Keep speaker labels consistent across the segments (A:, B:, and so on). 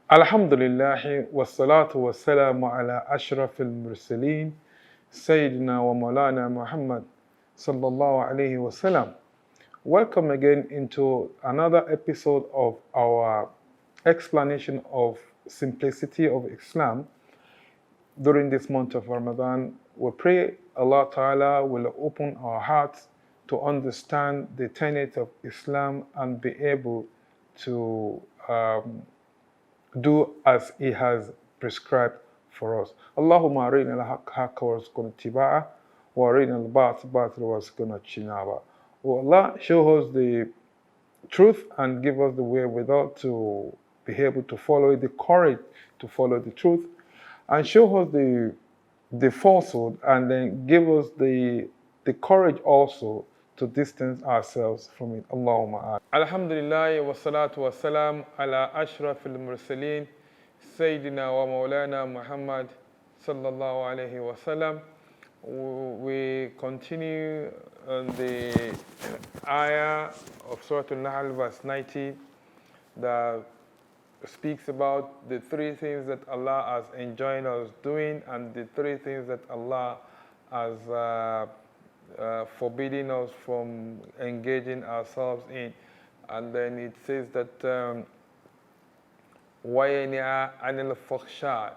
A: Alhamdulillah wassalatu wassalamu ala ashrafil mursaleen Sayyidina wa Maulana Muhammad sallallahu alayhi wasallam. Welcome again into another episode of our explanation of simplicity of Islam during this month of Ramadan. We pray Allah Ta'ala will open our hearts to understand the tenet of Islam and be able to do as He has prescribed for us. Allahumma arina al-haqq haqqa warzuqna ittiba'a wa arina al-batil batila warzuqna ijtinaba. Oh Allah, show us the truth and give us the wherewithal to be able to follow it, the courage to follow the truth, and show us the falsehood, and then give us the courage also to distance ourselves from it. Allahumma. Alhamdulillah wa salatu wa salam ala ashrafil mursaleen Sayyidina wa Maulana Muhammad sallallahu alayhi wa sallam. We continue on the ayah of Surah Al-Nahl verse 90 that speaks about the three things that Allah has enjoined us doing and the three things that Allah has forbidding us from engaging ourselves in. And then it says that وَيَنْهَى عَنِ الْفَحْشَاءِ.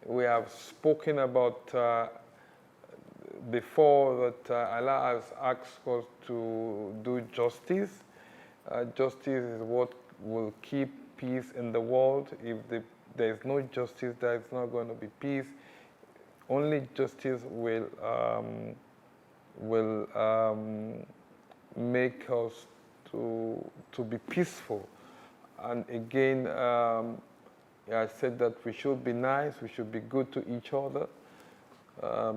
A: We have spoken about before that Allah has asked us to do justice. Justice is what will keep peace in the world. If there is no justice, there is not going to be peace. Only justice will make us to be peaceful. And again, I said that we should be nice, we should be good to each other,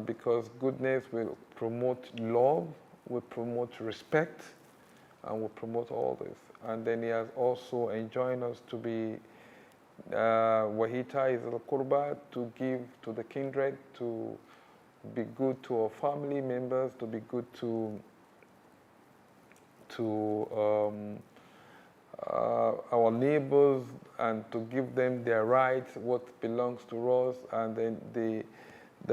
A: because goodness will promote love, will promote respect, and will promote all this. And then He has also enjoined us to be wahita is al-qurba, to give to the kindred, to be good to our family members, to be good to our neighbors, and to give them their rights, what belongs to us. And then the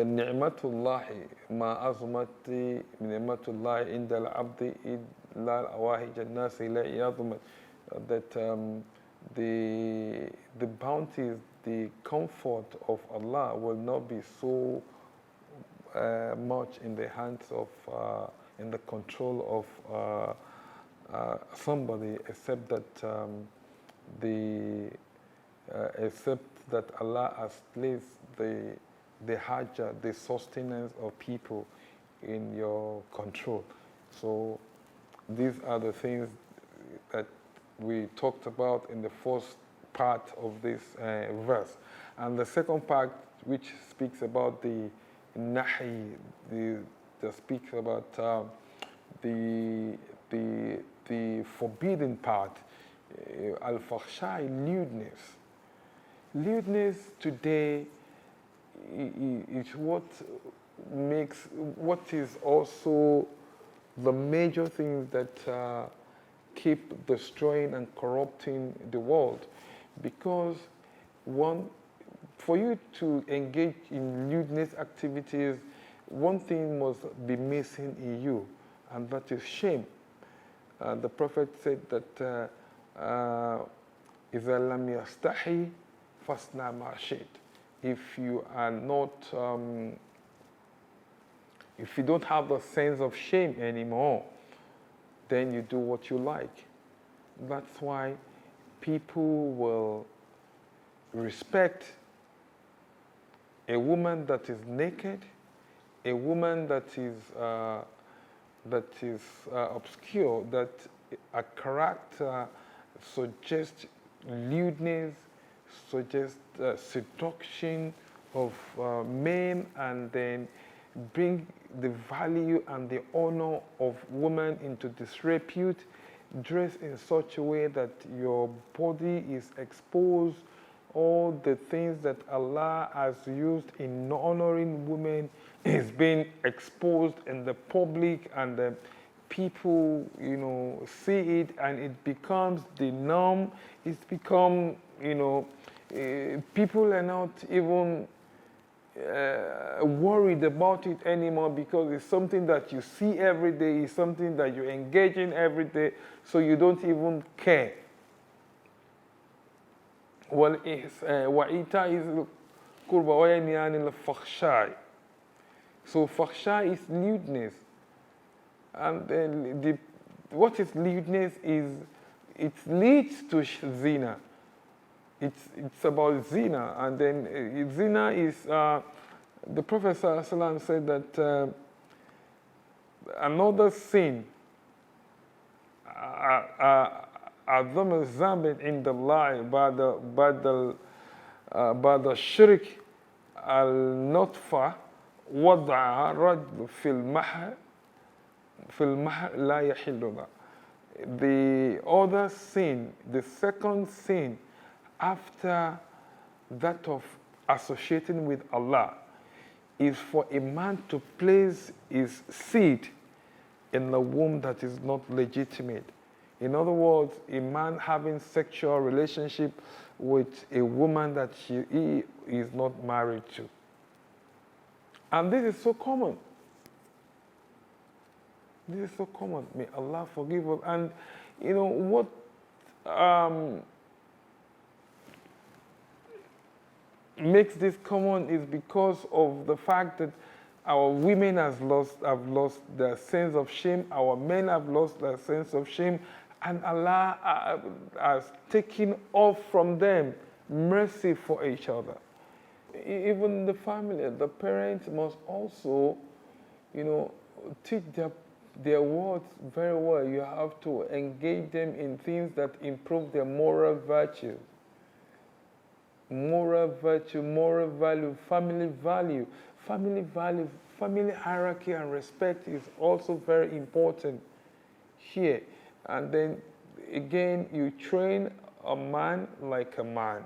A: ni'matullahi ma azmati ni'matullahi inda al-abdi illa al-awahij al-nasi la yadhmat, that the bounties, the comfort of Allah will not be so much in the hands of in the control of somebody, except that except that Allah has placed the haja, the sustenance of people in your control. So these are the things that we talked about in the first part of this verse. And the second part, which speaks about the nahi, that speaks about the forbidden part, al-fakhsha, lewdness. Lewdness today is what is also the major things that keep destroying and corrupting the world. Because for you to engage in lewdness activities, one thing must be missing in you, and that is shame. The Prophet said that إِذَا لَمْ يَسْتَحِي فَاصْنَعْ مَا شِئْتَ. If you are not, if you don't have the sense of shame anymore, then you do what you like. That's why people will respect a woman that is naked, a woman that is obscure, that a character suggests lewdness, suggests seduction of men, and then bring the value and the honor of women into disrepute. Dress in such a way that your body is exposed. All the things that Allah has used in honoring women is being exposed in the public, and the people, see it, and it becomes the norm. It's become, People are not even worried about it anymore because it's something that you see every day, it's something that you engage in every day, so you don't even care. وَإِيتَاءِ الْقُرْبَى وَيَنْهَى عَنِ الْفَحْشَاءِ. So fakhsha is lewdness. And then what is lewdness is it leads to zina. It's about zina. And then zina is, the Prophet ﷺ said that another sin, أعظم الذنب عند الله بعد الشرك النطفة وضع رجل في المحل لا يحل له. The other sin, the second sin after that of associating with Allah, is for a man to place his seed in the womb that is not legitimate. In other words, a man having sexual relationship with a woman that he is not married to. And this is so common. This is so common. May Allah forgive us. And you know what makes this common is because of the fact that our women have lost their sense of shame. Our men have lost their sense of shame. And Allah has taken off from them mercy for each other. Even the family, the parents must also, teach their words very well. You have to engage them in things that improve their moral virtue. Moral virtue, moral value, family value. Family hierarchy and respect is also very important here. And then again, you train a man like a man.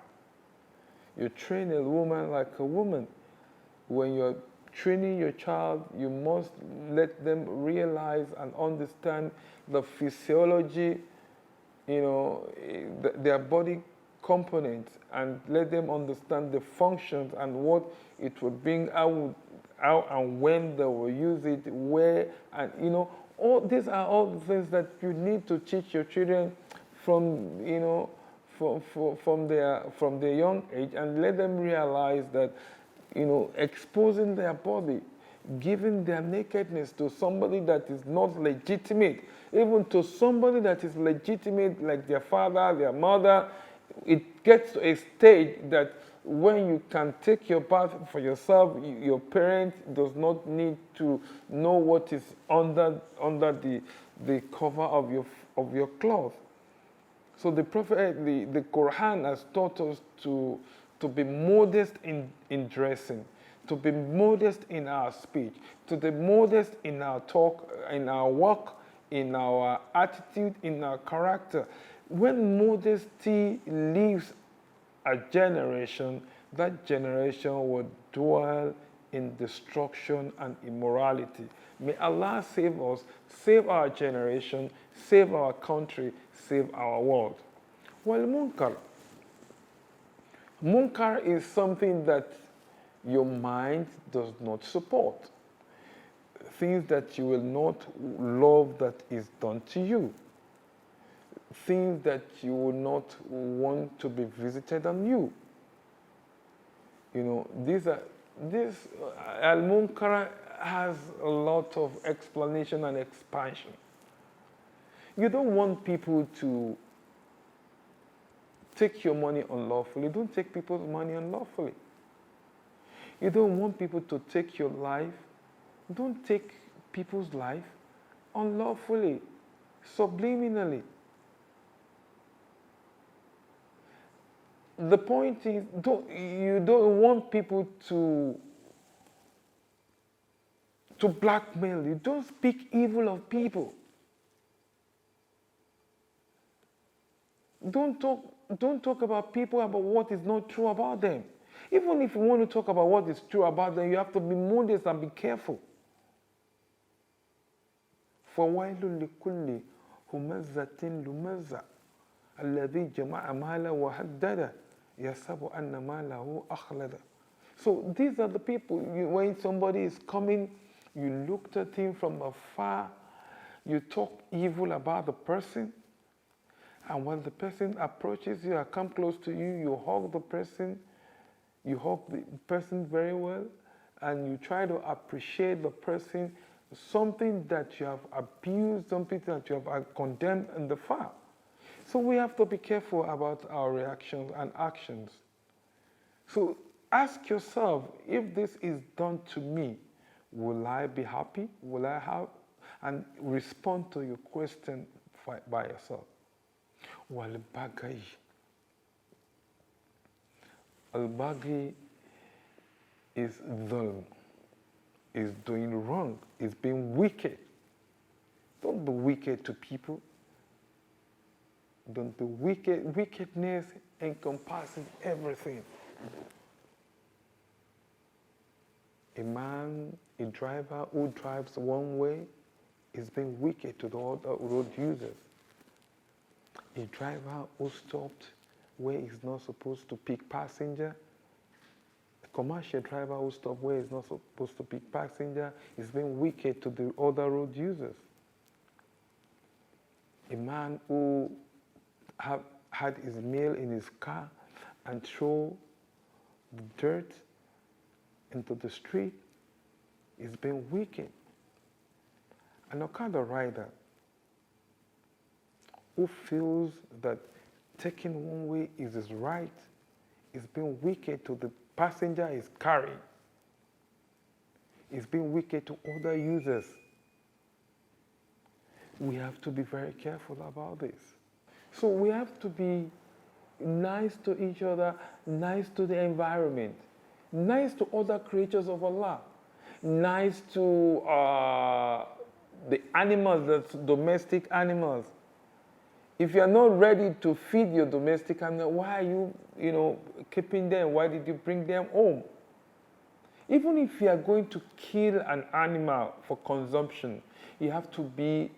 A: You train a woman like a woman. When you're training your child, you must let them realize and understand the physiology, their body components, and let them understand the functions and what it would bring, how and when they will use it, where, and all these are all the things that you need to teach your children from their young age, and let them realize that exposing their body, giving their nakedness to somebody that is not legitimate, even to somebody that is legitimate like their father, their mother, it gets to a stage that when you can take your bath for yourself, your parent does not need to know what is under the cover of your cloth. So the Prophet, the Quran has taught us to be modest in dressing, to be modest in our speech, to be modest in our talk, in our walk, in our attitude, in our character. When modesty leaves a generation, that generation will dwell in destruction and immorality. May Allah save us, save our generation, save our country, save our world. Well, munkar. Munkar is something that your mind does not support. Things that you will not love that is done to you. Things that you will not want to be visited on you. This al-munkar has a lot of explanation and expansion. You don't want people to take your money unlawfully. Don't take people's money unlawfully. You don't want people to take your life. Don't take people's life unlawfully, subliminally. The point is, you don't want people to blackmail you. Don't speak evil of people. Don't talk about people about what is not true about them. Even if you want to talk about what is true about them, you have to be modest and be careful. فَوَيْلٌ لِكُلِّ هُمَزَّةٍ لُمَزَّةٍ الَّذِي جَمَعَ مَالًا وَعَدَّدَهُ يَحْسَبُ أَنَّ مَالَهُ أَخْلَدَ. So these are the people, when somebody is coming, you looked at him from afar, you talk evil about the person, and when the person approaches you or come close to you, you hug the person, very well, and you try to appreciate the person, something that you have abused, something that you have condemned in the far. So we have to be careful about our reactions and actions. So ask yourself, if this is done to me, will I be happy? Will I have? And respond to your question by yourself. Wal-baghi. Al-baghi is dhulm, is doing wrong, is being wicked. Don't be wicked to people. Don't be wicked. Wickedness encompasses everything. A driver who drives one way is being wicked to the other road users. A driver who stopped where he's not supposed to pick passenger, a commercial driver who stopped where he's not supposed to pick passenger is being wicked to the other road users. A man who had his meal in his car and throw the dirt into the street is being wicked. An Okada rider who feels that taking one way is his right is being wicked to the passenger he's carrying. Is being wicked to other users. We have to be very careful about this. So we have to be nice to each other, nice to the environment, nice to other creatures of Allah, nice to the animals, the domestic animals. If you are not ready to feed your domestic animal, why are you, keeping them? Why did you bring them home? Even if you are going to kill an animal for consumption, you have to be,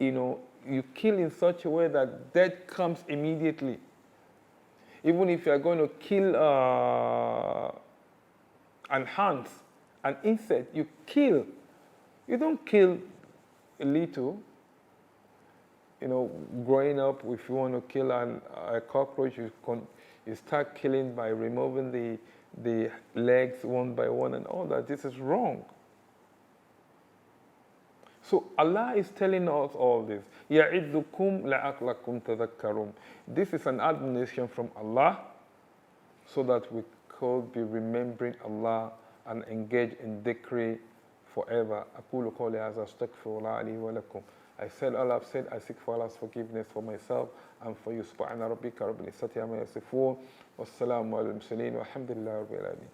A: you kill in such a way that death comes immediately. Even if you are going to kill an ant, an insect, you kill. You don't kill a little. Growing up, if you want to kill a cockroach, you start killing by removing the legs one by one and all that. This is wrong. So Allah is telling us all this. يَعِدُّكُمْ لَعَقْلَكُمْ تَذَكَّرُونَ. This is an admonition from Allah so that we could be remembering Allah and engage in dhikr forever. أقول قولي هذا أستغفر الله لي ولكم. I said all I've said, I seek for Allah's forgiveness for myself and for you. سبحان ربك رب العزة عما يصفون والسلام على المرسلين والحمد لله رب العالمين.